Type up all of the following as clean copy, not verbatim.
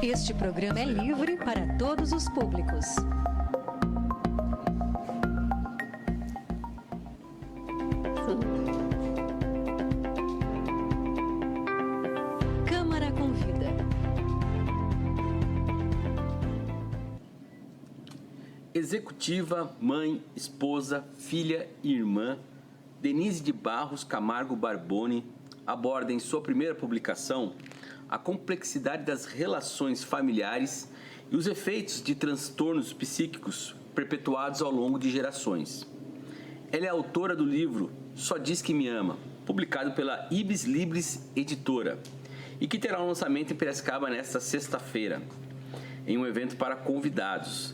Este programa é livre para todos os públicos. Câmara convida. Executiva, mãe, esposa, filha e irmã, Denise de Barros Camargo Barboni aborda em sua primeira publicação a complexidade das relações familiares e os efeitos de transtornos psíquicos perpetuados ao longo de gerações. Ela é autora do livro Só Diz Que Me Ama, publicado pela Ibis Libris Editora, e que terá um lançamento em Piracicaba nesta sexta-feira, em um evento para convidados.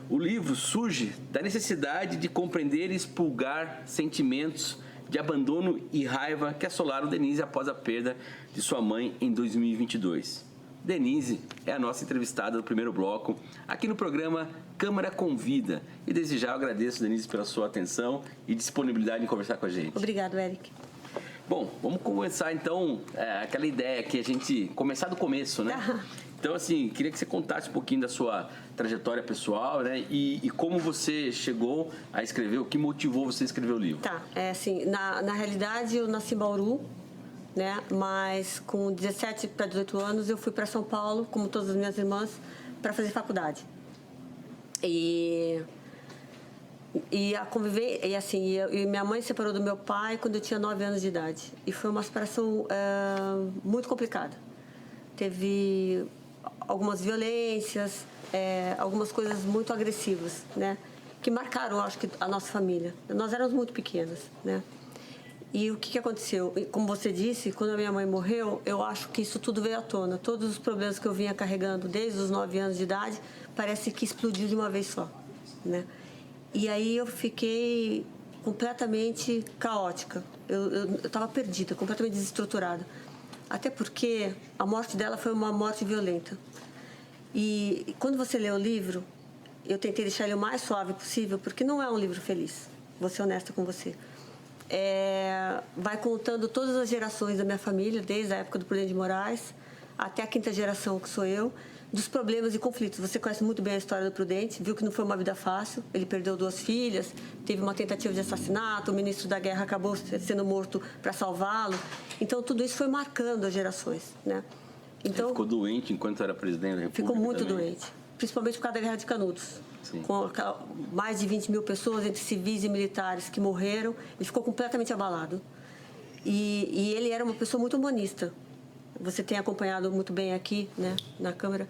O livro surge da necessidade de compreender e expurgar sentimentos de abandono e raiva que assolaram Denise após a perda de sua mãe em 2022. Denise é a nossa entrevistada do primeiro bloco, aqui no programa Câmara Convida. E desde já eu agradeço, Denise, pela sua atenção e disponibilidade em conversar com a gente. Obrigado, Eric. Bom, vamos começar então aquela ideia que a gente... Começar do começo, né? Então, assim, queria que você contasse um pouquinho da sua trajetória pessoal, né? E como você chegou a escrever, o que motivou você a escrever o livro. Tá, assim, na realidade eu nasci em Bauru, né? Mas com 17 para 18 anos eu fui para São Paulo, como todas as minhas irmãs, para fazer faculdade. E a conviver, e assim, e minha mãe separou do meu pai quando eu tinha 9 anos de idade. E foi uma separação muito complicada. Teve algumas violências, algumas coisas muito agressivas, né? Que marcaram, acho que, a nossa família. Nós éramos muito pequenas, né? E o que aconteceu? Como você disse, quando a minha mãe morreu, eu acho que isso tudo veio à tona. Todos os problemas que eu vinha carregando desde os 9 anos de idade, parece que explodiu de uma vez só, né? E aí eu fiquei completamente caótica. Eu estava perdida, completamente desestruturada. Até porque a morte dela foi uma morte violenta. E quando você lê o livro, eu tentei deixar ele o mais suave possível, porque não é um livro feliz, vou ser honesta com você. Vai contando todas as gerações da minha família, desde a época do Prudente de Moraes até a 5ª geração, que sou eu, dos problemas e conflitos. Você conhece muito bem a história do Prudente, viu que não foi uma vida fácil. Ele perdeu 2 filhas, teve uma tentativa de assassinato, o ministro da Guerra acabou sendo morto para salvá-lo. Então, tudo isso foi marcando as gerações, né? Então, ele ficou doente enquanto era presidente da República? Ficou muito também. Doente, principalmente por causa da Guerra de Canudos. Sim. Com mais de 20 mil pessoas, entre civis e militares, que morreram. Ele ficou completamente abalado. E ele era uma pessoa muito humanista. Você tem acompanhado muito bem aqui, né, na Câmara.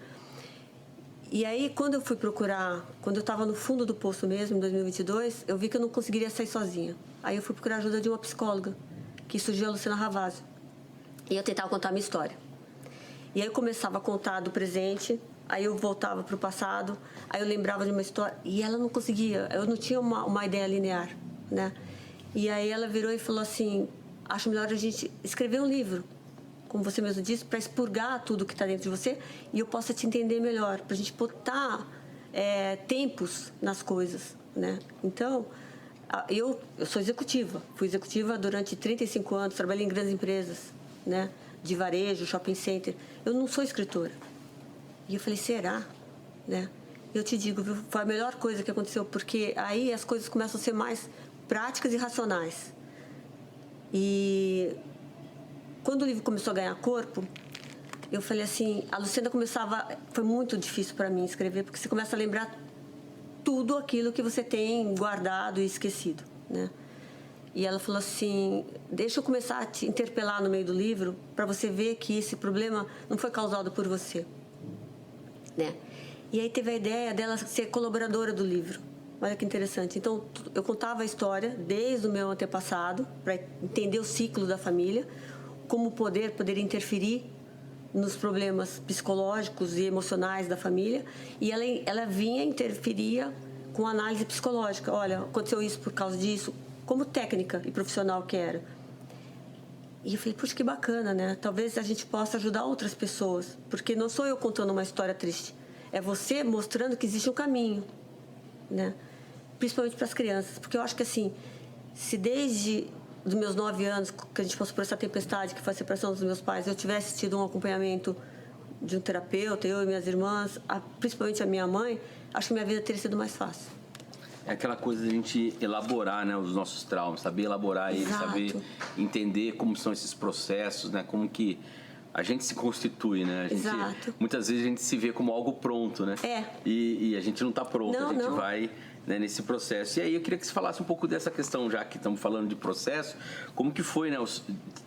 E aí, quando eu fui procurar, quando eu estava no fundo do poço mesmo, em 2022, eu vi que eu não conseguiria sair sozinha. Aí eu fui procurar a ajuda de uma psicóloga, que surgiu a Luciana Ravazzi. E eu tentava contar a minha história. E aí eu começava a contar do presente, aí eu voltava para o passado, aí eu lembrava de uma história, e ela não conseguia, eu não tinha uma ideia linear, né? E aí ela virou e falou assim, acho melhor a gente escrever um livro, como você mesmo disse, para expurgar tudo que está dentro de você e eu possa te entender melhor, para a gente botar tempos nas coisas, né? Então, eu sou executiva, fui executiva durante 35 anos, trabalhei em grandes empresas, né? De varejo, shopping center. Eu não sou escritora. E eu falei, será? Né? Eu te digo, viu, foi a melhor coisa que aconteceu, porque aí as coisas começam a ser mais práticas e racionais. E quando o livro começou a ganhar corpo, eu falei assim, a Luciana foi muito difícil para mim escrever, porque você começa a lembrar tudo aquilo que você tem guardado e esquecido, né? E ela falou assim, deixa eu começar a te interpelar no meio do livro para você ver que esse problema não foi causado por você, né? E aí teve a ideia dela ser colaboradora do livro. Olha que interessante. Então, eu contava a história desde o meu antepassado, para entender o ciclo da família, como poder interferir nos problemas psicológicos e emocionais da família. E ela vinha, interferia com análise psicológica. Olha, aconteceu isso por causa disso, como técnica e profissional que era. E eu falei, puxa, que bacana, né? Talvez a gente possa ajudar outras pessoas, porque não sou eu contando uma história triste, é você mostrando que existe um caminho, né? Principalmente para as crianças, porque eu acho que assim, se desde os meus 9 anos, que a gente passou por essa tempestade, que foi a separação dos meus pais, eu tivesse tido um acompanhamento de um terapeuta, eu e minhas irmãs, principalmente a minha mãe, acho que minha vida teria sido mais fácil. É aquela coisa de a gente elaborar, né, os nossos traumas, saber elaborar eles, Exato. saber entender como são esses processos, né, como que a gente se constitui, né? Exato. Muitas vezes a gente se vê como algo pronto, né? E a gente não está pronto, a gente vai, né, nesse processo. E aí eu queria que você falasse um pouco dessa questão, já que estamos falando de processo, como que foi, né,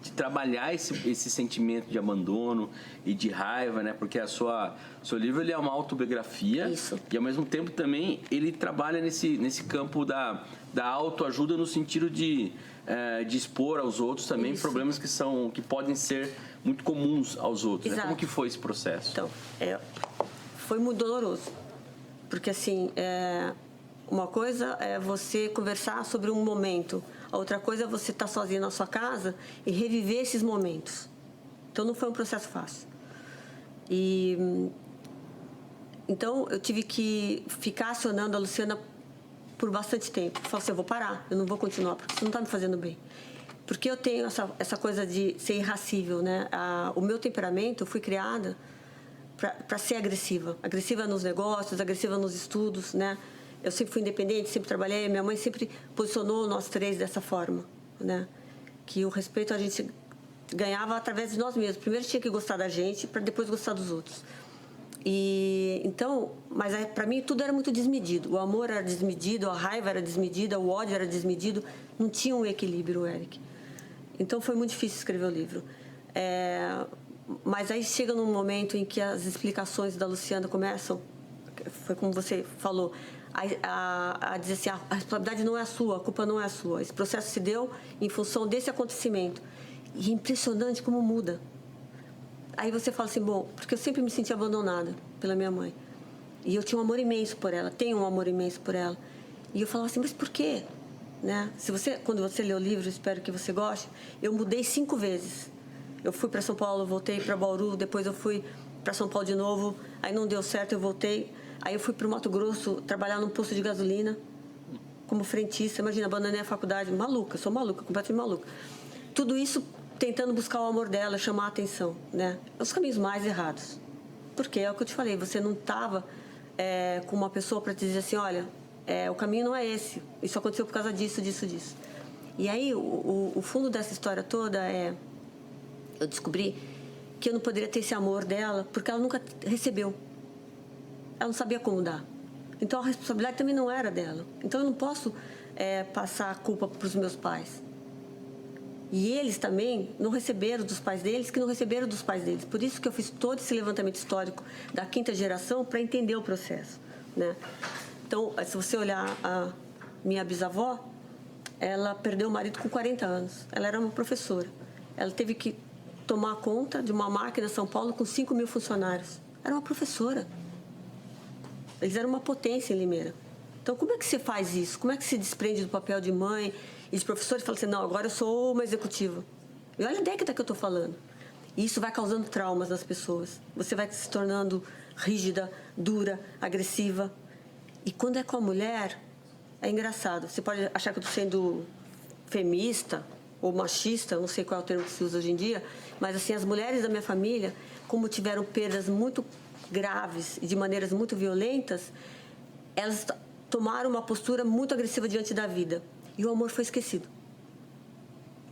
de trabalhar esse sentimento de abandono e de raiva, né? Porque seu livro ele é uma autobiografia. Isso. E ao mesmo tempo também ele trabalha nesse campo da autoajuda no sentido de expor aos outros também Isso. problemas que podem ser muito comuns aos outros. Né? Como que foi esse processo? Então, foi muito doloroso. Porque, assim, uma coisa é você conversar sobre um momento. A outra coisa é você estar sozinha na sua casa e reviver esses momentos. Então, não foi um processo fácil. Então, eu tive que ficar acionando a Luciana por bastante tempo. Eu falei assim, eu vou parar, eu não vou continuar, porque isso não está me fazendo bem. Porque eu tenho essa coisa de ser irracível, né? O meu temperamento, eu fui criada para ser agressiva. Agressiva nos negócios, agressiva nos estudos, né? Eu sempre fui independente, sempre trabalhei. Minha mãe sempre posicionou nós três dessa forma, né? Que o respeito a gente ganhava através de nós mesmos. Primeiro tinha que gostar da gente, para depois gostar dos outros. Então, mas para mim tudo era muito desmedido. O amor era desmedido, a raiva era desmedida, o ódio era desmedido. Não tinha um equilíbrio, Eric. Então foi muito difícil escrever o livro. Mas aí chega num momento em que as explicações da Luciana começam, foi como você falou, a dizer assim, a responsabilidade não é a sua, a culpa não é a sua. Esse processo se deu em função desse acontecimento. E é impressionante como muda. Aí você fala assim, bom, porque eu sempre me senti abandonada pela minha mãe. E eu tinha um amor imenso por ela, tenho um amor imenso por ela. E eu falava assim, mas por quê? Né? Quando você lê o livro, espero que você goste, eu mudei 5 vezes. Eu fui para São Paulo, voltei para Bauru, depois eu fui para São Paulo de novo, aí não deu certo, eu voltei. Aí eu fui para o Mato Grosso trabalhar num posto de gasolina, como frentista. Imagina, abandonei a faculdade, maluca, sou maluca, completamente maluca. Tudo isso tentando buscar o amor dela, chamar a atenção, né? Os caminhos mais errados. Porque é o que eu te falei, você não estava com uma pessoa para te dizer assim, olha, o caminho não é esse, isso aconteceu por causa disso, disso, disso. E aí, o fundo dessa história toda eu descobri que eu não poderia ter esse amor dela, porque ela nunca recebeu. Ela não sabia como dar. Então, a responsabilidade também não era dela. Então, eu não posso passar a culpa para os meus pais. E eles também não receberam dos pais deles, que não receberam dos pais deles. Por isso que eu fiz todo esse levantamento histórico da 5ª geração para entender o processo, né? Então, se você olhar a minha bisavó, ela perdeu o marido com 40 anos. Ela era uma professora. Ela teve que tomar conta de uma máquina em São Paulo com 5.000 funcionários. Era uma professora. Eles eram uma potência em Limeira. Então, como é que você faz isso? Como é que se desprende do papel de mãe e de professor e fala assim, não, agora eu sou uma executiva? E olha a década que eu estou falando. E isso vai causando traumas nas pessoas. Você vai se tornando rígida, dura, agressiva. E quando é com a mulher, é engraçado. Você pode achar que eu estou sendo feminista ou machista, não sei qual é o termo que se usa hoje em dia, mas assim, as mulheres da minha família, como tiveram perdas muito graves e de maneiras muito violentas, elas tomaram uma postura muito agressiva diante da vida. E o amor foi esquecido.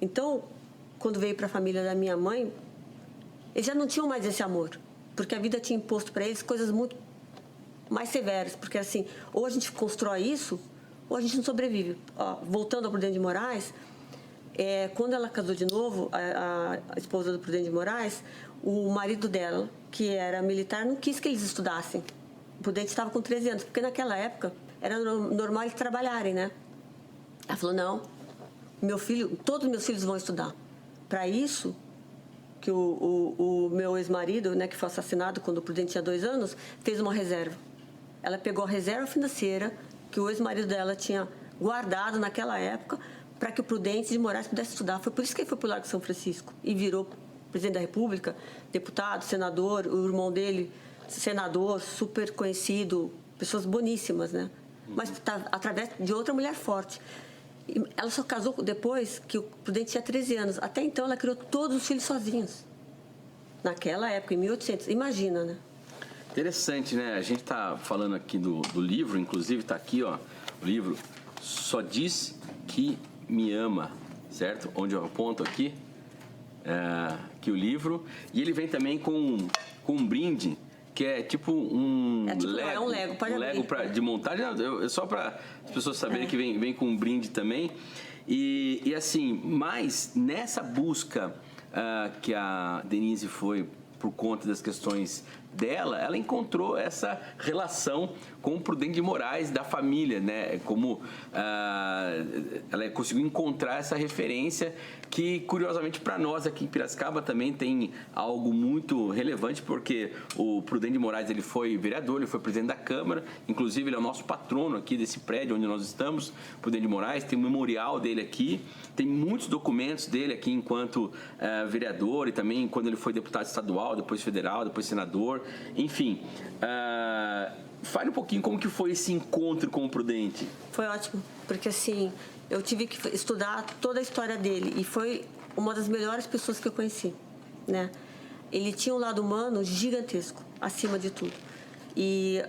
Então, quando veio para a família da minha mãe, eles já não tinham mais esse amor, porque a vida tinha imposto para eles coisas muito mais severas, porque assim, ou a gente constrói isso, ou a gente não sobrevive. Voltando ao Prudente de Moraes, quando ela casou de novo, a esposa do Prudente de Moraes, o marido dela, que era militar, não quis que eles estudassem. O Prudente estava com 13 anos, porque naquela época era normal eles trabalharem, né? Ela falou, não, todos os meus filhos vão estudar. Para isso, que o meu ex-marido, né, que foi assassinado quando o Prudente tinha 2 anos, fez uma reserva. Ela pegou a reserva financeira que o ex-marido dela tinha guardado naquela época para que o Prudente de Moraes pudesse estudar. Foi por isso que ele foi para o Largo de São Francisco e virou presidente da República, deputado, senador, o irmão dele, senador, super conhecido, pessoas boníssimas, né? Mas através de outra mulher forte. E ela só casou depois que o Prudente tinha 13 anos. Até então, ela criou todos os filhos sozinhos. Naquela época, em 1800, imagina, né? Interessante, né? A gente está falando aqui do livro, inclusive está aqui, ó, o livro Só Diz Que Me Ama, certo? Onde eu aponto aqui, aqui o livro. E ele vem também com um brinde, que é tipo um Lego. É um Lego, pode abrir. Lego de montagem. Não, só para as pessoas saberem que vem com um brinde também. E assim, mas nessa busca que a Denise foi por conta das questões dela, ela encontrou essa relação com o Prudente de Moraes, da família, né? Como ela conseguiu encontrar essa referência que, curiosamente, para nós aqui em Piracicaba também tem algo muito relevante, porque o Prudente de Moraes, ele foi vereador, ele foi presidente da Câmara, inclusive ele é o nosso patrono aqui desse prédio onde nós estamos, Prudente de Moraes, tem um memorial dele aqui, tem muitos documentos dele aqui enquanto vereador e também quando ele foi deputado estadual, depois federal, depois senador, enfim. Fale um pouquinho como que foi esse encontro com o Prudente. Foi ótimo, porque assim, eu tive que estudar toda a história dele e foi uma das melhores pessoas que eu conheci, né? Ele tinha um lado humano gigantesco, acima de tudo. E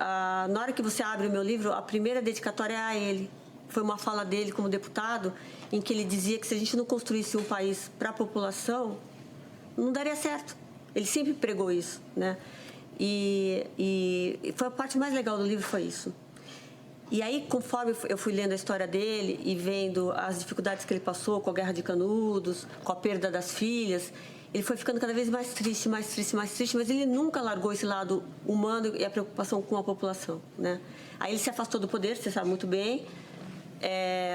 na hora que você abre o meu livro, a primeira dedicatória é a ele. Foi uma fala dele como deputado, em que ele dizia que se a gente não construísse um país para a população, não daria certo. Ele sempre pregou isso, né? E foi a parte mais legal do livro, foi isso. E aí, conforme eu fui lendo a história dele e vendo as dificuldades que ele passou com a Guerra de Canudos, com a perda das filhas, ele foi ficando cada vez mais triste, mais triste, mais triste, mas ele nunca largou esse lado humano e a preocupação com a população, né? Aí ele se afastou do poder, você sabe muito bem.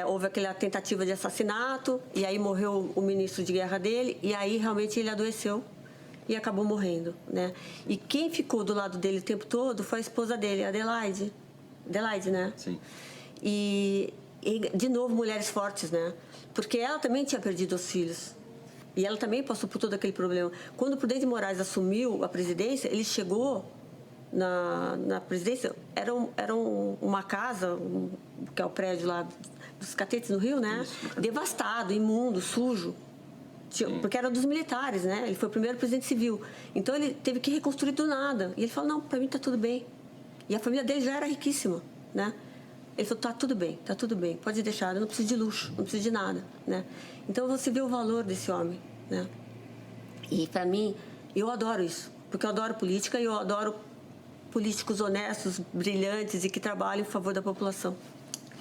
Houve aquela tentativa de assassinato, e aí morreu o ministro de guerra dele, e aí realmente ele adoeceu e acabou morrendo, né? E quem ficou do lado dele o tempo todo foi a esposa dele, Adelaide. Adelaide, né? Sim. E de novo, mulheres fortes, né? Porque ela também tinha perdido os filhos. E ela também passou por todo aquele problema. Quando o Prudente de Moraes assumiu a presidência, ele chegou na presidência, era uma casa, que é o prédio lá dos Catetes, no Rio, né? Isso. Devastado, imundo, sujo. Porque era dos militares, né? Ele foi o primeiro presidente civil. Então, ele teve que reconstruir do nada. E ele falou, não, para mim tá tudo bem. E a família dele já era riquíssima, né? Ele falou, tá tudo bem, pode deixar, eu não preciso de luxo, não preciso de nada, né? Então, você vê o valor desse homem, né? E, para mim, eu adoro isso. Porque eu adoro política e eu adoro políticos honestos, brilhantes e que trabalham em favor da população.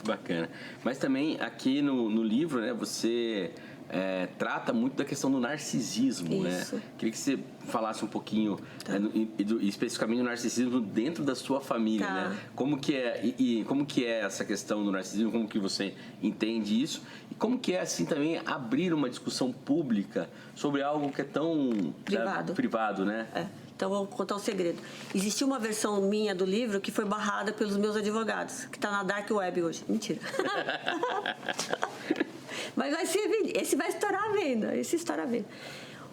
Bacana. Mas também, aqui no livro, né, você... trata muito da questão do narcisismo, isso, né? Queria que você falasse um pouquinho, especificamente do narcisismo dentro da sua família, né? Como que é como que é essa questão do narcisismo? Como que você entende isso? E como que é assim também abrir uma discussão pública sobre algo que é tão privado, né? Então, vou contar um segredo. Existiu uma versão minha do livro que foi barrada pelos meus advogados, que está na Dark Web hoje. Mentira. Mas esse vai estourar a venda, esse estoura a venda.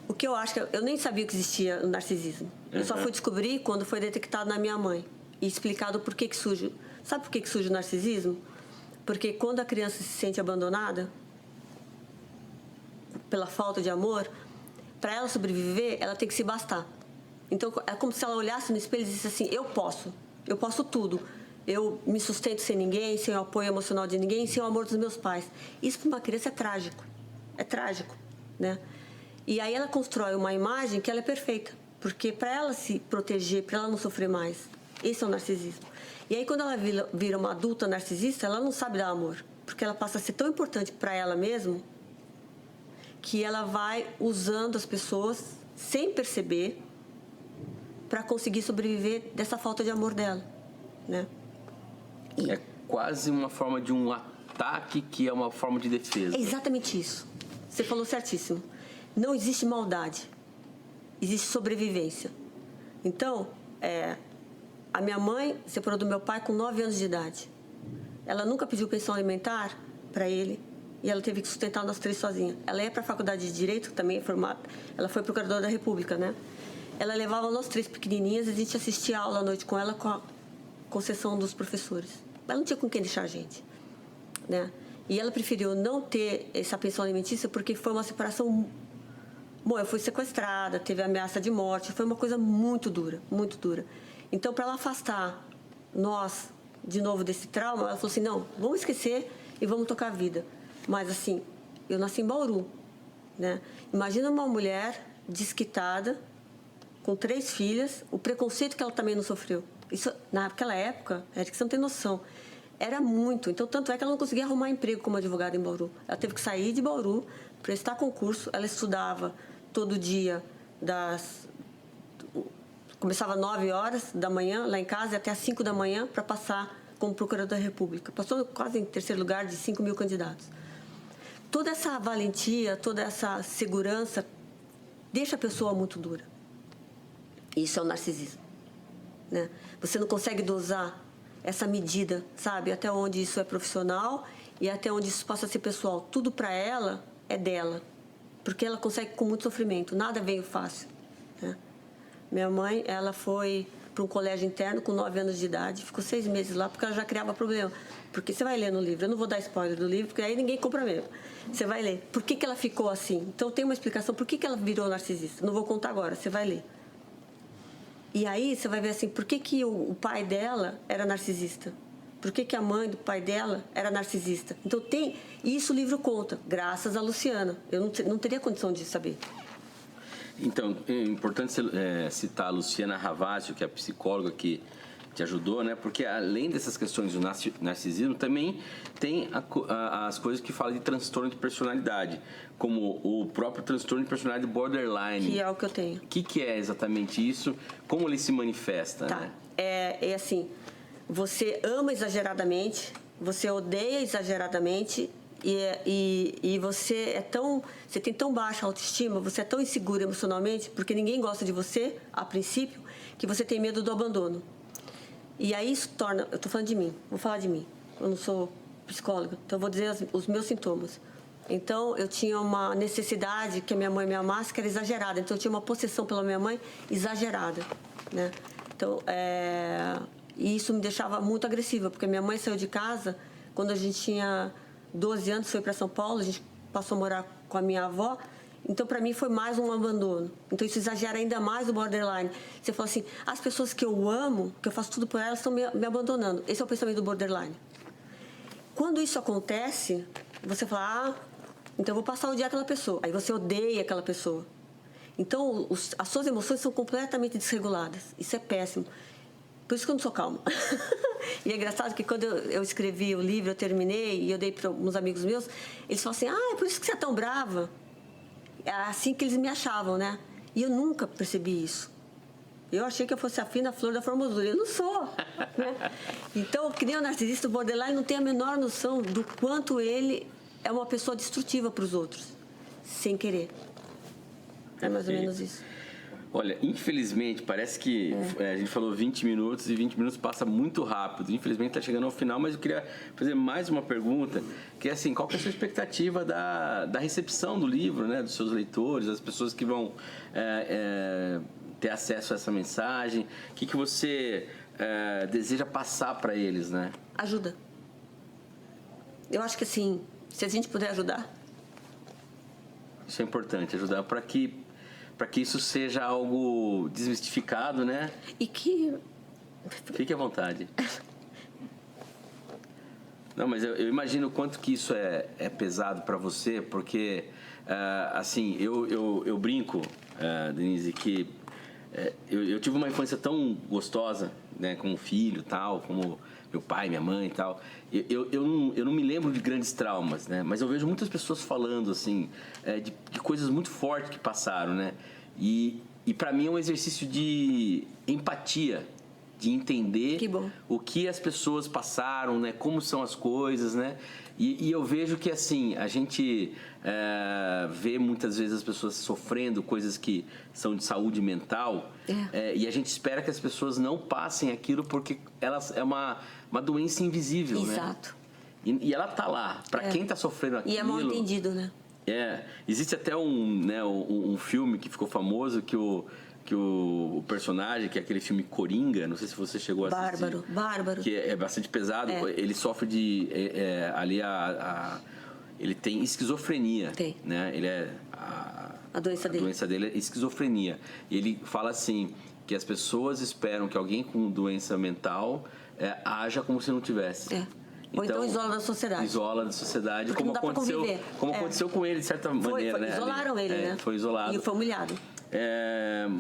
O que eu acho que eu nem sabia que existia o narcisismo. Eu só fui descobrir quando foi detectado na minha mãe e explicado por que surge. Sabe por que surge o narcisismo? Porque quando a criança se sente abandonada pela falta de amor, para ela sobreviver, ela tem que se bastar. Então, é como se ela olhasse no espelho e disse assim, eu posso tudo. Eu me sustento sem ninguém, sem o apoio emocional de ninguém, sem o amor dos meus pais. Isso para uma criança é trágico, né? E aí ela constrói uma imagem que ela é perfeita, porque para ela se proteger, para ela não sofrer mais, esse é o narcisismo. E aí quando ela vira uma adulta narcisista, ela não sabe dar amor, porque ela passa a ser tão importante para ela mesma que ela vai usando as pessoas sem perceber para conseguir sobreviver dessa falta de amor dela, né? É quase uma forma de um ataque que é uma forma de defesa. É exatamente isso. Você falou certíssimo. Não existe maldade. Existe sobrevivência. Então, a minha mãe separou do meu pai com 9 anos de idade. Ela nunca pediu pensão alimentar para ele e ela teve que sustentar nós 3 sozinha. Ela ia para a faculdade de Direito, que também é formada. Ela foi procuradora da República, né? Ela levava nós 3 pequenininhas e a gente assistia a aula à noite com ela com a concessão dos professores. Ela não tinha com quem deixar a gente, né? E ela preferiu não ter essa pensão alimentícia porque foi uma separação Bom, eu fui sequestrada, teve ameaça de morte, foi uma coisa muito dura, muito dura. Então, para ela afastar nós, de novo, desse trauma, ela falou assim, não, vamos esquecer e vamos tocar a vida. Mas, assim, eu nasci em Bauru, né? Imagina uma mulher desquitada, com 3 filhas, o preconceito que ela também não sofreu. Isso, naquela época, Érica, você não tem noção, era muito. Então, tanto é que ela não conseguia arrumar emprego como advogada em Bauru. Ela teve que sair de Bauru, prestar concurso, ela estudava todo dia começava às 9 horas da manhã, lá em casa, e até às 5 da manhã, para passar como procuradora da República. Passou quase em 3º lugar de 5 mil candidatos. Toda essa valentia, toda essa segurança, deixa a pessoa muito dura. Isso é o narcisismo, né? Você não consegue dosar essa medida, sabe? Até onde isso é profissional e até onde isso passa a ser pessoal. Tudo para ela é dela, porque ela consegue com muito sofrimento. Nada veio fácil, né? Minha mãe, ela foi para um colégio interno com 9 anos de idade, ficou 6 meses lá porque ela já criava problema. Porque você vai ler no livro, eu não vou dar spoiler do livro, porque aí ninguém compra mesmo. Você vai ler. Por que ela ficou assim? Então tem uma explicação por que ela virou narcisista. Não vou contar agora, você vai ler. E aí você vai ver assim, por que o pai dela era narcisista? Por que a mãe do pai dela era narcisista? Então tem... Isso o livro conta, graças a Luciana. Eu não teria condição de saber. Então, é importante citar a Luciana Ravazio, que é a psicóloga que te ajudou, né? Porque além dessas questões do narcisismo, também tem as coisas que falam de transtorno de personalidade, como o próprio transtorno de personalidade borderline. Que é o que eu tenho. O que é exatamente isso? Como ele se manifesta? Tá. Né? É assim, você ama exageradamente, você odeia exageradamente e você tem tão baixa autoestima, você é tão inseguro emocionalmente, porque ninguém gosta de você, a princípio, que você tem medo do abandono. E aí isso torna... Eu estou falando de mim, vou falar de mim. Eu não sou psicóloga, então eu vou dizer os meus sintomas. Então, eu tinha uma necessidade que a minha mãe me amasse, que era exagerada. Então, eu tinha uma possessão pela minha mãe exagerada, né? Então, e isso me deixava muito agressiva, porque minha mãe saiu de casa quando a gente tinha 12 anos, foi para São Paulo, a gente passou a morar com a minha avó. Então, para mim, foi mais um abandono. Então, isso exagera ainda mais o borderline. Você fala assim, as pessoas que eu amo, que eu faço tudo por elas, estão me abandonando. Esse é o pensamento do borderline. Quando isso acontece, você fala, então eu vou passar o dia com aquela pessoa. Aí você odeia aquela pessoa. Então, as suas emoções são completamente desreguladas. Isso é péssimo. Por isso que eu não sou calma. E é engraçado que quando eu escrevi o livro, eu terminei e eu dei para uns amigos meus, eles falam assim, é por isso que você é tão brava. É assim que eles me achavam, né? E eu nunca percebi isso. Eu achei que eu fosse a fina flor da formosura. Eu não sou, né? Então, que nem o narcisista, o borderline não tem a menor noção do quanto ele é uma pessoa destrutiva para os outros, sem querer. É mais ou menos isso. Olha, infelizmente, parece que a gente falou 20 minutos e 20 minutos passa muito rápido. Infelizmente está chegando ao final, mas eu queria fazer mais uma pergunta, que é assim, qual que é a sua expectativa da recepção do livro, né, dos seus leitores, das pessoas que vão ter acesso a essa mensagem? O que você deseja passar para eles, né? Ajuda. Eu acho que assim, se a gente puder ajudar. Isso é importante, ajudar para que isso seja algo desmistificado, né? E que... Fique à vontade. Não, mas eu imagino o quanto que isso é pesado para você, porque, assim, eu brinco, Denise, que eu tive uma infância tão gostosa, né, como filho e tal, como meu pai, minha mãe e tal. Eu não me lembro de grandes traumas, né? Mas eu vejo muitas pessoas falando, assim, de coisas muito fortes que passaram, né? E para mim é um exercício de empatia, de entender o que as pessoas passaram, né? Como são as coisas, né? E eu vejo que, assim, a gente vê muitas vezes as pessoas sofrendo coisas que são de saúde mental e a gente espera que as pessoas não passem aquilo porque elas é uma doença invisível, Exato. Né? E ela tá lá, para quem tá sofrendo aquilo. E é mal entendido, né? Existe até um filme que ficou famoso que o personagem, que é aquele filme Coringa, não sei se você chegou a assistir. Bárbaro. Que é bastante pesado. Ele sofre de... ele tem esquizofrenia. Tem. Né? Ele a doença A dele. doença dele é esquizofrenia. Ele fala assim, que as pessoas esperam que alguém com doença mental haja como se não tivesse. Ou então isola da sociedade. Isola da sociedade, Porque como não dá pra conviver. aconteceu com ele, de certa maneira. Né? Isolaram ele, né? Foi isolado. E foi humilhado.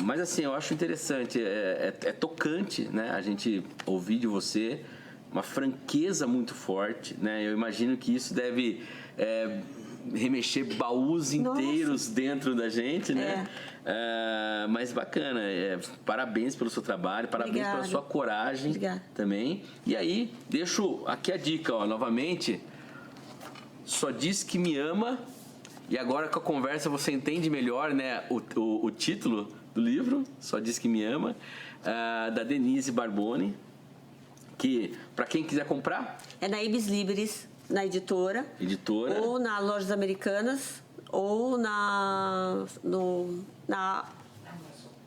Mas assim, eu acho interessante, é tocante, né? A gente ouvir de você uma franqueza muito forte, né? Eu imagino que isso deve remexer baús inteiros dentro da gente, né? Mas bacana, parabéns pelo seu trabalho, parabéns pela sua coragem também. E aí, deixo aqui a dica, ó, novamente, Só Diz Que Me Ama. E agora com a conversa você entende melhor, né, o título do livro, Só Diz Que Me Ama, da Denise Barboni, que, para quem quiser comprar... É na Ibis Libris, na editora. Ou na Lojas Americanas, ou na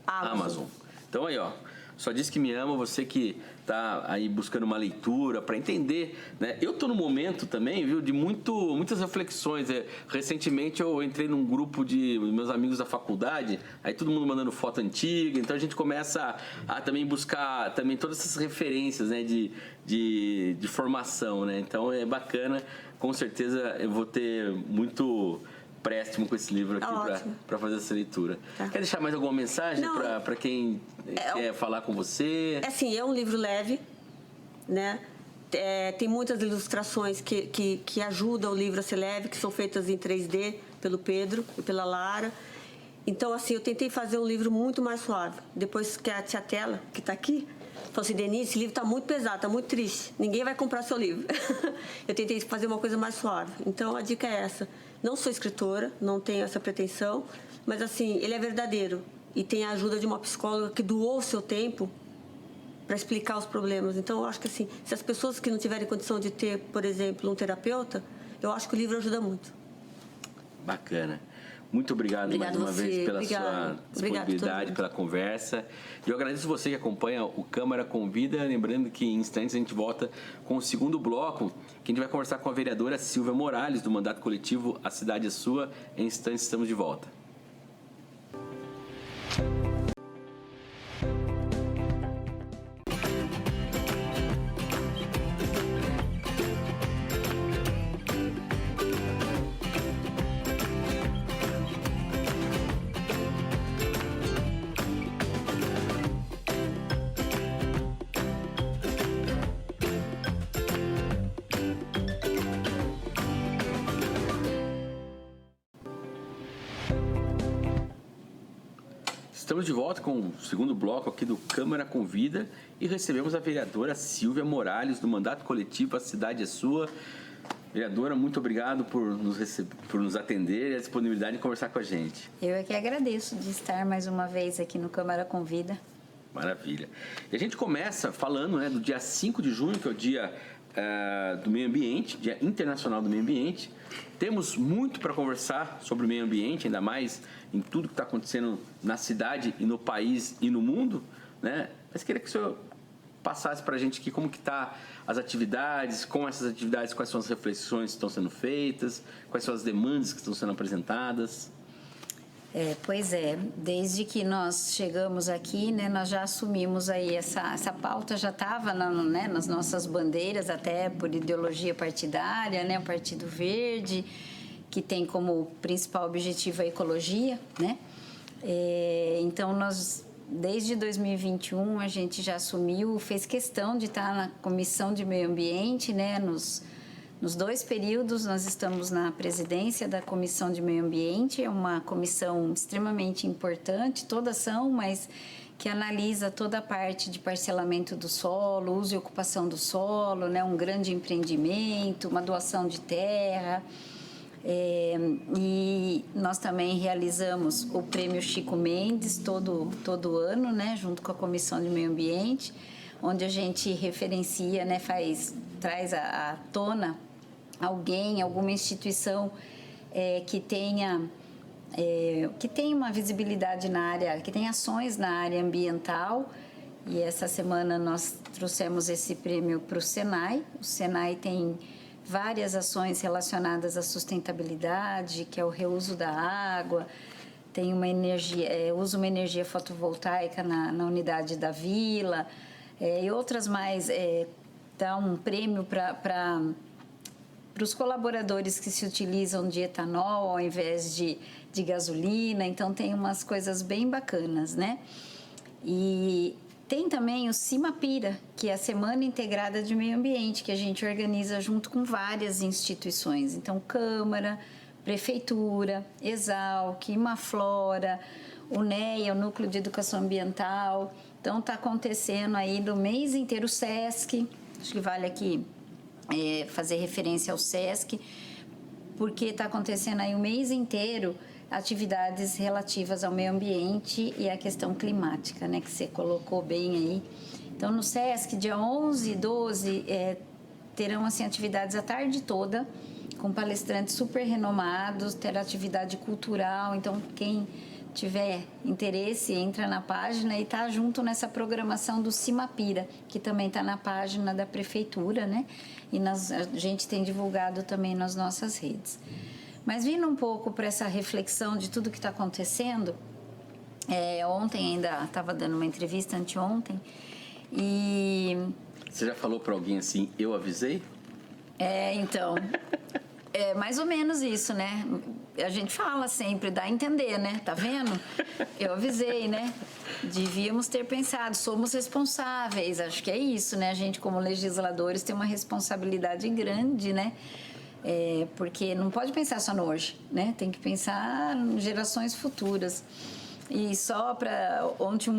Amazon. Então aí, ó, Só Diz Que Me Ama, você que tá aí buscando uma leitura para entender, né? Eu tô no momento também, viu, de muitas reflexões. Recentemente eu entrei num grupo de meus amigos da faculdade, aí todo mundo mandando foto antiga, então a gente começa a também buscar também todas essas referências, né, de formação, né? Então é bacana, com certeza eu vou ter muito empréstimo com esse livro aqui para fazer essa leitura. Quer deixar mais alguma mensagem para quem quer falar com você? É um livro leve, né? Tem muitas ilustrações que ajudam o livro a ser leve, que são feitas em 3D pelo Pedro e pela Lara. Então, assim, eu tentei fazer um livro muito mais suave. Depois que a tia Tela, que está aqui, falou assim: Denise, esse livro está muito pesado, está muito triste. Ninguém vai comprar seu livro. Eu tentei fazer uma coisa mais suave. Então, a dica é essa. Não sou escritora, não tenho essa pretensão, mas, assim, ele é verdadeiro. E tem a ajuda de uma psicóloga que doou o seu tempo para explicar os problemas. Então, eu acho que, assim, se as pessoas que não tiverem condição de ter, por exemplo, um terapeuta, eu acho que o livro ajuda muito. Bacana. Muito obrigado mais uma vez pela sua disponibilidade, pela conversa. E eu agradeço você que acompanha o Câmara Convida. Lembrando que em instantes a gente volta com o segundo bloco, que a gente vai conversar com a vereadora Silvia Morales, do mandato coletivo A Cidade é Sua. Em instantes estamos de volta. Estamos de volta com o segundo bloco aqui do Câmara Convida e recebemos a vereadora Silvia Morales, do mandato coletivo A Cidade é Sua. Vereadora, muito obrigado por nos atender e a disponibilidade de conversar com a gente. Eu é que agradeço de estar mais uma vez aqui no Câmara Convida. Maravilha. E a gente começa falando, né, do dia 5 de junho, que é o dia do meio ambiente, Dia Internacional do Meio Ambiente. Temos muito para conversar sobre o meio ambiente, ainda mais em tudo que está acontecendo na cidade e no país e no mundo, né? Mas queria que o senhor passasse para a gente aqui como que está as atividades, com essas atividades, quais são as reflexões que estão sendo feitas, quais são as demandas que estão sendo apresentadas. Pois é, desde que nós chegamos aqui, né, nós já assumimos aí essa pauta, já estava nas nossas bandeiras, até por ideologia partidária, né, o Partido Verde, que tem como principal objetivo a ecologia, né? Então, nós, desde 2021, a gente já assumiu, fez questão de estar na Comissão de Meio Ambiente, né, nos 2 períodos, nós estamos na presidência da Comissão de Meio Ambiente, é uma comissão extremamente importante, todas são, mas que analisa toda a parte de parcelamento do solo, uso e ocupação do solo, né, um grande empreendimento, uma doação de terra. E nós também realizamos o Prêmio Chico Mendes todo ano, né, junto com a Comissão de Meio Ambiente, onde a gente referencia, né, traz à tona alguma instituição que tenha uma visibilidade na área, que tenha ações na área ambiental. E essa semana nós trouxemos esse prêmio para o Senai. O Senai tem várias ações relacionadas à sustentabilidade, que é o reuso da água, tem uma energia, usa uma energia fotovoltaica na unidade da vila, e outras mais, dá um prêmio para os colaboradores que se utilizam de etanol ao invés de gasolina, então tem umas coisas bem bacanas, né? E tem também o Cimapira, que é a Semana Integrada de Meio Ambiente, que a gente organiza junto com várias instituições, então Câmara, Prefeitura, Exalc, Imaflora, o NEA, o Núcleo de Educação Ambiental. Então está acontecendo aí no mês inteiro o SESC, acho que vale aqui fazer referência ao SESC, porque está acontecendo aí o mês inteiro atividades relativas ao meio ambiente e à questão climática, né, que você colocou bem aí. Então, no SESC, dia 11 e 12, terão assim, atividades a tarde toda, com palestrantes super renomados, terá atividade cultural, então quem tiver interesse, entra na página e está junto nessa programação do Cimapira, que também está na página da Prefeitura, né? E a gente tem divulgado também nas nossas redes. Mas vindo um pouco para essa reflexão de tudo que está acontecendo, ontem ainda estava dando uma entrevista, anteontem, e... Você já falou para alguém assim, eu avisei? Então... É mais ou menos isso, né? A gente fala sempre, dá a entender, né? Tá vendo? Eu avisei, né? Devíamos ter pensado, somos responsáveis. Acho que é isso, né? A gente, como legisladores, tem uma responsabilidade grande, né? Porque não pode pensar só no hoje, né? Tem que pensar em gerações futuras. E só para... Ontem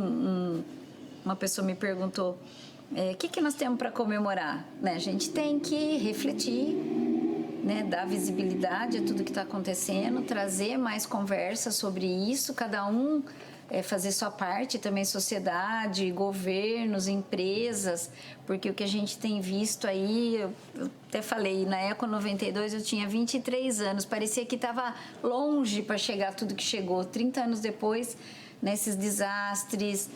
uma pessoa me perguntou o que nós temos para comemorar, né? A gente tem que refletir, né, dar visibilidade a tudo que está acontecendo, trazer mais conversa sobre isso, cada um fazer sua parte, também sociedade, governos, empresas, porque o que a gente tem visto aí, eu até falei, na Eco 92 eu tinha 23 anos, parecia que estava longe para chegar tudo que chegou, 30 anos depois, nesses desastres,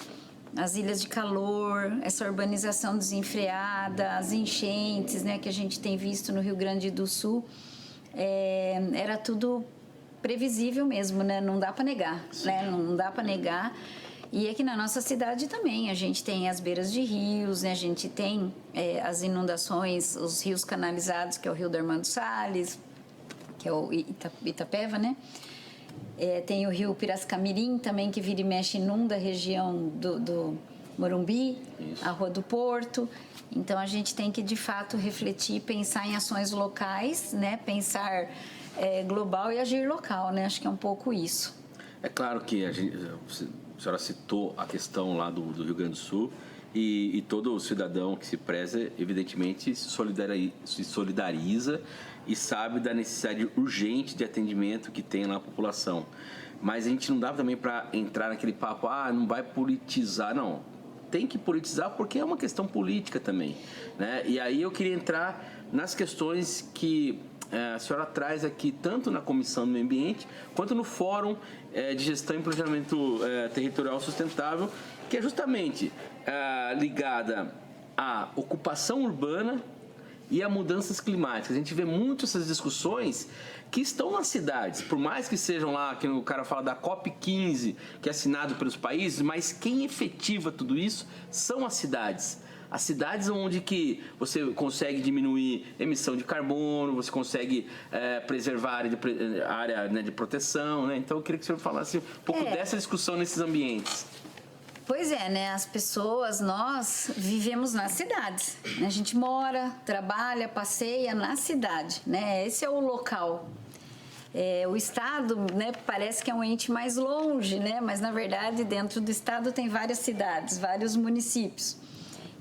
as ilhas de calor, essa urbanização desenfreada, as enchentes, né, que a gente tem visto no Rio Grande do Sul, era tudo previsível mesmo, né? Não dá para negar, né? Não dá para negar. E aqui na nossa cidade também, a gente tem as beiras de rios, né? A gente tem as inundações, os rios canalizados, que é o Rio do Armando Salles, que é o Itapeva, né? Tem o rio Piracicamirim também, que vira e mexe, inunda a região do Morumbi, isso. A Rua do Porto. Então, a gente tem que, de fato, refletir, pensar em ações locais, né? Pensar global e agir local, né? Acho que é um pouco isso. É claro que a senhora citou a questão lá do Rio Grande do Sul e todo cidadão que se preza, evidentemente, se solidariza e sabe da necessidade urgente de atendimento que tem lá a população. Mas a gente não dá também para entrar naquele papo, não vai politizar, não. Tem que politizar porque é uma questão política também, né? E aí eu queria entrar nas questões que a senhora traz aqui, tanto na Comissão do Meio Ambiente, quanto no Fórum de Gestão e Planejamento Territorial Sustentável, que é justamente ligada à ocupação urbana e a mudanças climáticas. A gente vê muito essas discussões que estão nas cidades, por mais que sejam lá, que o cara fala da COP15, que é assinado pelos países, mas quem efetiva tudo isso são as cidades. As cidades onde que você consegue diminuir emissão de carbono, você consegue preservar a área, né, de proteção, né? Então eu queria que o senhor falasse um pouco dessa discussão nesses ambientes. Pois é, né? As pessoas, nós vivemos nas cidades, né? A gente mora, trabalha, passeia na cidade, né? Esse é o local. O Estado, né, parece que é um ente mais longe, né? Mas, na verdade, dentro do Estado tem várias cidades, vários municípios.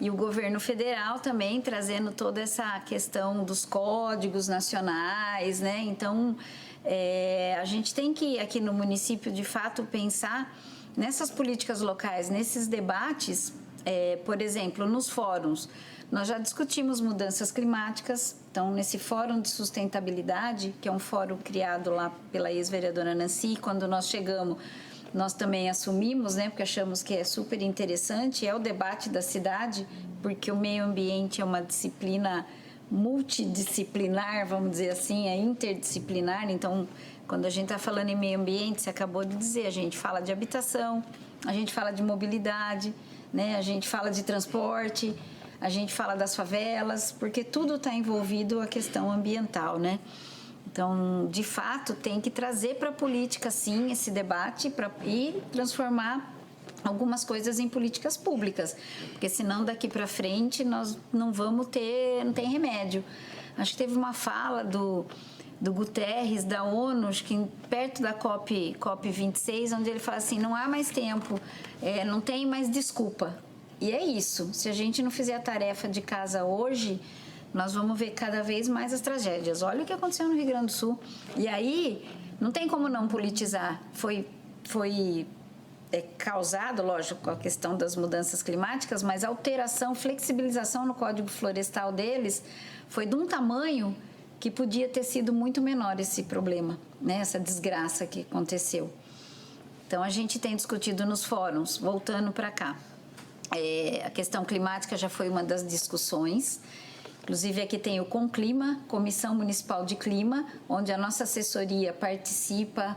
E o governo federal também trazendo toda essa questão dos códigos nacionais, né? Então, a gente tem que, aqui no município, de fato, pensar nessas políticas locais, nesses debates, por exemplo, nos fóruns. Nós já discutimos mudanças climáticas, então nesse Fórum de Sustentabilidade, que é um fórum criado lá pela ex-vereadora Nancy, quando nós chegamos, nós também assumimos, né, porque achamos que é super interessante, é o debate da cidade, porque o meio ambiente é uma disciplina multidisciplinar, vamos dizer assim, é interdisciplinar. Então, quando a gente está falando em meio ambiente, você acabou de dizer, a gente fala de habitação, a gente fala de mobilidade, né? A gente fala de transporte, a gente fala das favelas, porque tudo está envolvido a questão ambiental, né? Então, de fato, tem que trazer para a política, sim, esse debate e transformar algumas coisas em políticas públicas, porque senão daqui para frente nós não tem remédio. Acho que teve uma fala do Guterres, da ONU, acho que perto da COP26, onde ele fala assim, não há mais tempo, não tem mais desculpa. E é isso, se a gente não fizer a tarefa de casa hoje, nós vamos ver cada vez mais as tragédias. Olha o que aconteceu no Rio Grande do Sul. E aí, não tem como não politizar. Foi causado, lógico, com a questão das mudanças climáticas, mas a alteração, flexibilização no Código Florestal deles foi de um tamanho que podia ter sido muito menor esse problema, né? Essa desgraça que aconteceu. Então, a gente tem discutido nos fóruns, voltando para cá. A questão climática já foi uma das discussões. Inclusive, aqui tem o Conclima, Comissão Municipal de Clima, onde a nossa assessoria participa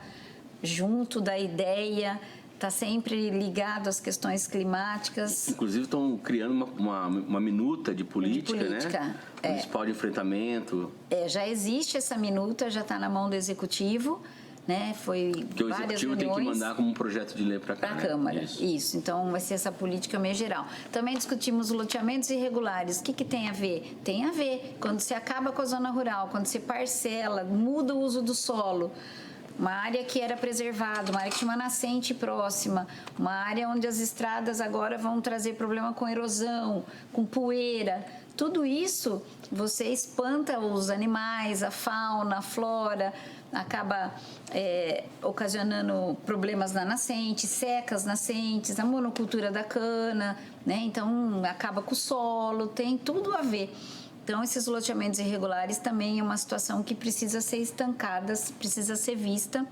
junto da ideia, está sempre ligado às questões climáticas. Inclusive, estão criando uma minuta de política, né? Municipal de enfrentamento. Já existe essa minuta, já está na mão do Executivo, né? Foi que o Executivo tem que mandar como um projeto de lei para cá, para a Câmara. Isso. Então, vai ser essa política meio geral. Também discutimos loteamentos irregulares. O que tem a ver? Tem a ver. Quando se acaba com a zona rural, quando se parcela, muda o uso do solo, uma área que era preservada, uma área que tinha uma nascente próxima, uma área onde as estradas agora vão trazer problema com erosão, com poeira. Tudo isso, você espanta os animais, a fauna, a flora, acaba ocasionando problemas na nascente, seca as nascentes, a monocultura da cana, né? Então, acaba com o solo, tem tudo a ver. Então, esses loteamentos irregulares também é uma situação que precisa ser estancada, precisa ser vista.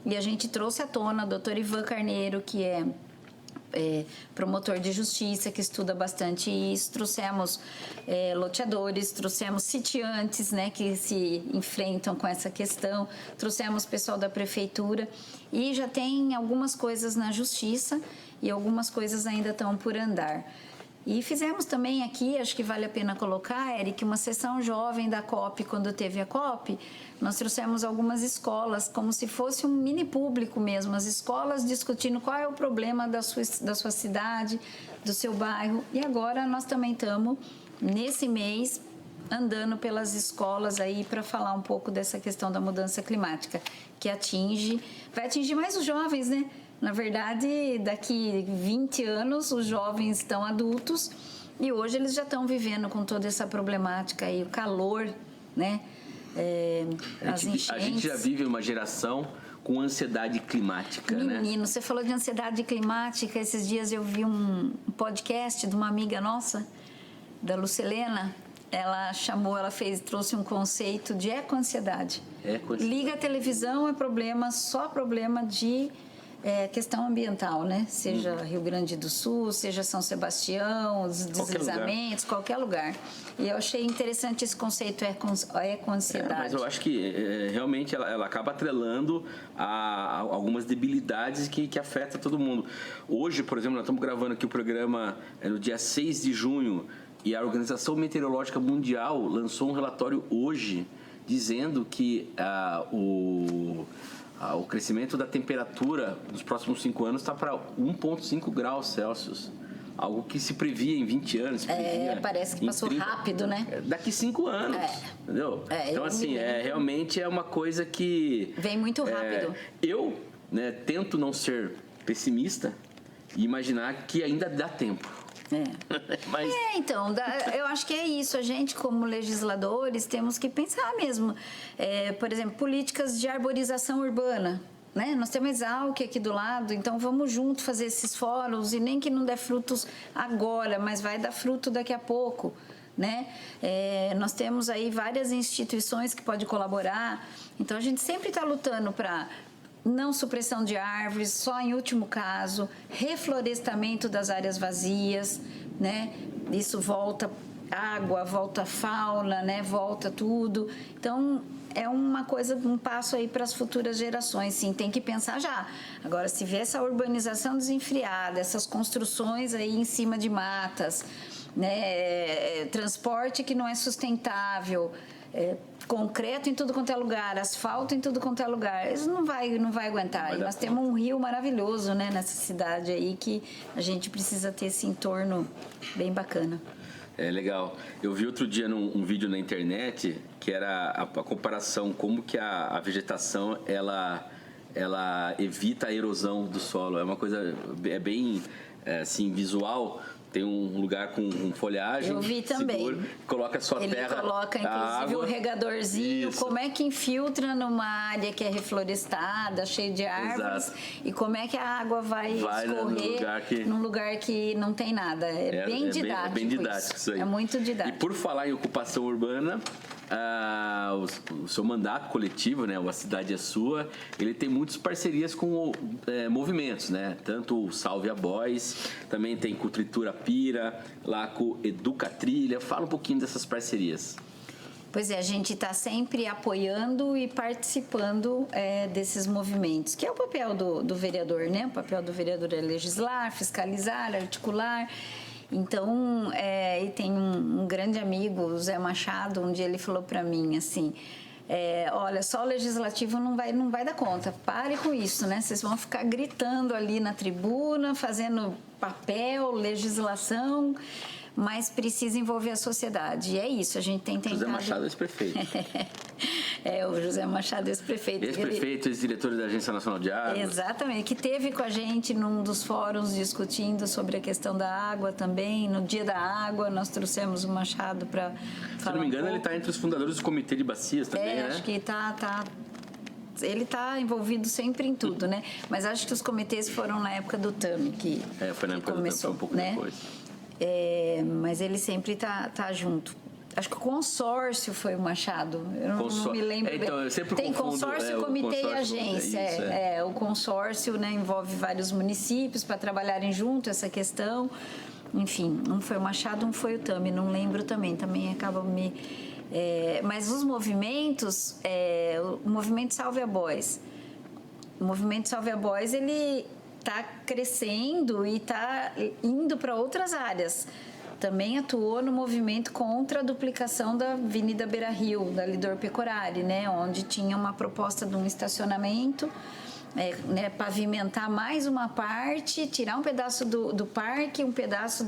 E a gente trouxe à tona o doutor Ivan Carneiro, que é promotor de justiça, que estuda bastante isso. Trouxemos loteadores, trouxemos sitiantes, né, que se enfrentam com essa questão. Trouxemos pessoal da prefeitura. E já tem algumas coisas na justiça e algumas coisas ainda estão por andar. E fizemos também aqui, acho que vale a pena colocar, Eric, uma sessão jovem da COP. Quando teve a COP, nós trouxemos algumas escolas, como se fosse um mini público mesmo, as escolas discutindo qual é o problema da sua cidade, do seu bairro. E agora nós também estamos, nesse mês, andando pelas escolas aí para falar um pouco dessa questão da mudança climática, que vai atingir mais os jovens, né? Na verdade, daqui 20 anos, os jovens estão adultos e hoje eles já estão vivendo com toda essa problemática aí, o calor, né? As enchentes. A gente já vive uma geração com ansiedade climática, né? Menino, você falou de ansiedade climática. Esses dias eu vi um podcast de uma amiga nossa, da Lucelena. Ela trouxe um conceito de ecoansiedade. Liga a televisão, só problema de questão ambiental, né? Seja Rio Grande do Sul, seja São Sebastião, os deslizamentos, qualquer lugar. E eu achei interessante esse conceito, ecoansiedade. Mas eu acho que realmente ela acaba atrelando a algumas debilidades que afetam todo mundo. Hoje, por exemplo, nós estamos gravando aqui o programa no dia 6 de junho e a Organização Meteorológica Mundial lançou um relatório hoje dizendo que o crescimento da temperatura nos próximos 5 anos está para 1,5 graus Celsius. Algo que se previa em 20 anos. Parece que passou rápido, né? Daqui 5 anos, entendeu? Então, assim, realmente é uma coisa que... Vem muito rápido. Eu tento não ser pessimista e imaginar que ainda dá tempo. Mas... então, eu acho que é isso. A gente, como legisladores, temos que pensar mesmo. Por exemplo, políticas de arborização urbana. Né? Nós temos a Exalc aqui do lado, então vamos junto fazer esses fóruns, e nem que não dê frutos agora, mas vai dar fruto daqui a pouco. Né? Nós temos aí várias instituições que podem colaborar. Então, a gente sempre está lutando para... não supressão de árvores, só em último caso, reflorestamento das áreas vazias, né? Isso volta água, volta fauna, né? Volta tudo. Então, é uma coisa, um passo aí para as futuras gerações, sim, tem que pensar já. Agora, se vê essa urbanização desenfreada, essas construções aí em cima de matas, né? Transporte que não é sustentável, concreto em tudo quanto é lugar, asfalto em tudo quanto é lugar, isso não vai aguentar. E nós temos um rio maravilhoso, né, nessa cidade aí, que a gente precisa ter esse entorno bem bacana. É legal. Eu vi outro dia um vídeo na internet que era a comparação como que a vegetação ela evita a erosão do solo. É uma coisa bem assim visual. Tem um lugar com folhagem. Eu vi também. Seguro, coloca a sua terra. Ele coloca, inclusive, o regadorzinho. Isso. Como é que infiltra numa área que é reflorestada, cheia de árvores. Exato. E como é que a água vai escorrer num lugar que não tem nada. É bem didático. É bem didático isso aí. É muito didático. E por falar em ocupação urbana, o seu mandato coletivo, né, o A Cidade é Sua, ele tem muitas parcerias com movimentos, né? Tanto o Salve a Boys, também tem com o Tritura Pira, lá com o Educatrilha. Fala um pouquinho dessas parcerias. Pois é, a gente está sempre apoiando e participando desses movimentos, que é o papel do vereador, né? O papel do vereador é legislar, fiscalizar, articular. Então, e tem um grande amigo, o Zé Machado, um dia ele falou para mim assim, olha, só o legislativo não vai dar conta, pare com isso, né? Vocês vão ficar gritando ali na tribuna, fazendo papel, legislação, mas precisa envolver a sociedade. E é isso, a gente tem tentado... José Machado é ex-prefeito. O José Machado é ex-prefeito. Ex-prefeito, ex-diretor da Agência Nacional de Água. Exatamente, que teve com a gente num dos fóruns discutindo sobre a questão da água também. No Dia da Água, nós trouxemos o Machado para falar. Se não me engano, ele está entre os fundadores do Comitê de Bacias também, né? Acho que ele está envolvido sempre em tudo, né? Mas acho que os comitês foram na época do TAMI que foi na época começou, do TAMI, um pouco né? depois. Mas ele sempre está junto. Acho que o consórcio foi o Machado. Eu não me lembro bem. Então, eu sempre tem confundo, consórcio, comitê e agência. O consórcio, né, envolve vários municípios para trabalharem junto essa questão. Enfim, um foi o Machado, um foi o TAMI. Não lembro também acaba me... mas os movimentos, o movimento Salve a Boys. O movimento Salve a Boys, ele está crescendo e está indo para outras áreas. Também atuou no movimento contra a duplicação da Avenida Beira-Rio, da Lidor Pecorari, né, onde tinha uma proposta de um estacionamento, pavimentar mais uma parte, tirar um pedaço do parque, um pedaço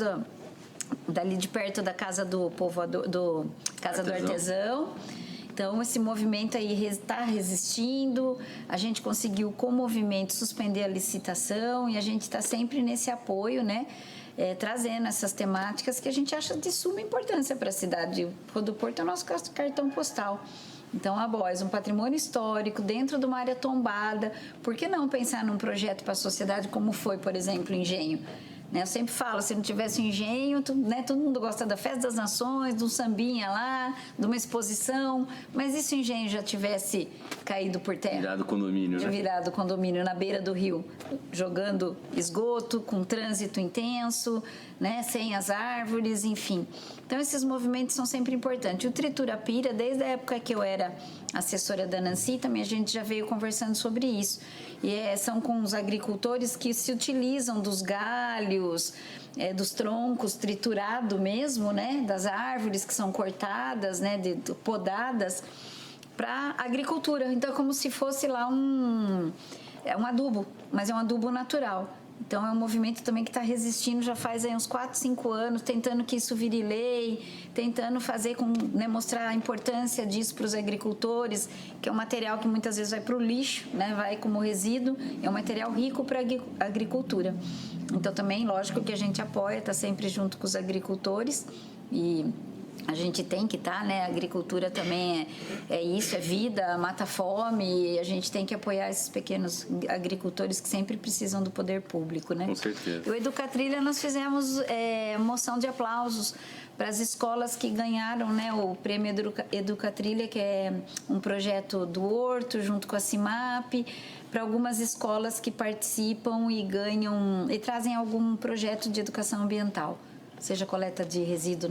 dali de perto da casa do povoador, Casa do Artesão. Então, esse movimento aí está resistindo, a gente conseguiu, com o movimento, suspender a licitação e a gente está sempre nesse apoio, né? Trazendo essas temáticas que a gente acha de suma importância para a cidade. O Rua do Porto é o nosso cartão postal. Então, a Boys, um patrimônio histórico dentro de uma área tombada. Por que não pensar num projeto para a sociedade como foi, por exemplo, o Engenho? Eu sempre falo, se não tivesse engenho, todo mundo gosta da Festa das Nações, de um sambinha lá, de uma exposição, mas e se o engenho já tivesse caído por terra? Virado condomínio, né? Virado condomínio na beira do rio, jogando esgoto, com trânsito intenso, né, sem as árvores, enfim. Então, esses movimentos são sempre importantes. O Tritura Pira, desde a época que eu era assessora da Nancy, também a gente já veio conversando sobre isso. E são com os agricultores que se utilizam dos galhos, dos troncos triturados mesmo, né, das árvores que são cortadas, né, podadas, para agricultura. Então, é como se fosse lá um adubo, mas é um adubo natural. Então, é um movimento também que está resistindo já faz aí uns 4, 5 anos, tentando que isso vire lei, tentando fazer mostrar a importância disso para os agricultores, que é um material que muitas vezes vai para o lixo, né, vai como resíduo, é um material rico para a agricultura. Então, também, lógico que a gente apoia, está sempre junto com os agricultores e... A gente tem que estar, né? A agricultura também é isso, é vida, mata a fome, e a gente tem que apoiar esses pequenos agricultores que sempre precisam do poder público, né? Com certeza. E o Educatrilha, nós fizemos moção de aplausos para as escolas que ganharam, né, o Prêmio Educatrilha, que é um projeto do Horto, junto com a CIMAP, para algumas escolas que participam e ganham, e trazem algum projeto de educação ambiental, seja coleta de resíduo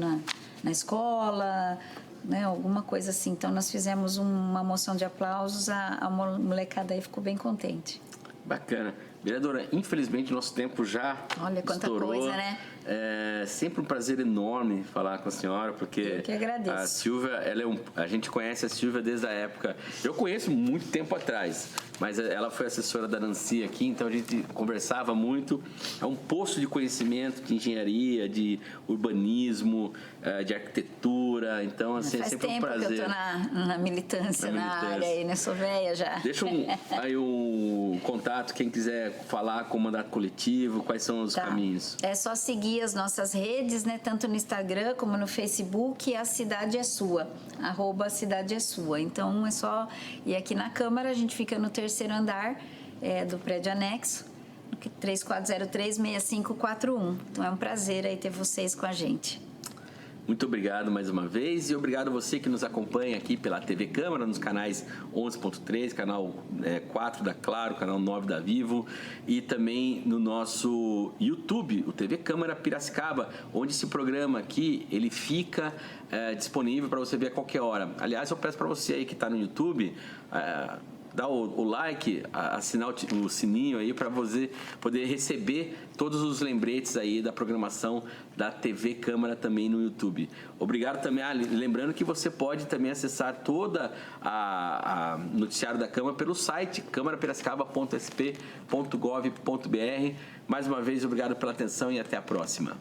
na escola, né, alguma coisa assim. Então, nós fizemos uma moção de aplausos, a molecada aí ficou bem contente. Bacana. Vereadora, infelizmente nosso tempo já Olha quanta estourou. coisa, né? É sempre um prazer enorme falar com a senhora, porque Eu que agradeço. a Silvia, a gente conhece a Silvia desde a época. Eu conheço muito tempo atrás, mas ela foi assessora da Nancy aqui, então a gente conversava muito. É um poço de conhecimento de engenharia, de urbanismo, de arquitetura. Então, assim, é Faz sempre um tempo prazer. que eu tô na militância, na área aí, né? Sou velha já. Deixa aí um contato, quem quiser falar com o mandato coletivo, quais são os caminhos. É só seguir as nossas redes, né? Tanto no Instagram como no Facebook, a cidade é sua, @cidade é sua. Então é só ir aqui na Câmara, a gente fica no 3º andar do prédio anexo, 3403-6541. Então é um prazer aí ter vocês com a gente. Muito obrigado mais uma vez e obrigado a você que nos acompanha aqui pela TV Câmara, nos canais 11.3, canal 4 da Claro, canal 9 da Vivo e também no nosso YouTube, o TV Câmara Piracicaba, onde esse programa aqui, ele fica disponível para você ver a qualquer hora. Aliás, eu peço para você aí que está no YouTube, dá o like, assinar o sininho aí para você poder receber todos os lembretes aí da programação da TV Câmara também no YouTube. Obrigado também, lembrando que você pode também acessar toda a noticiário da Câmara pelo site câmarapiracicaba.sp.gov.br. Mais uma vez, obrigado pela atenção e até a próxima.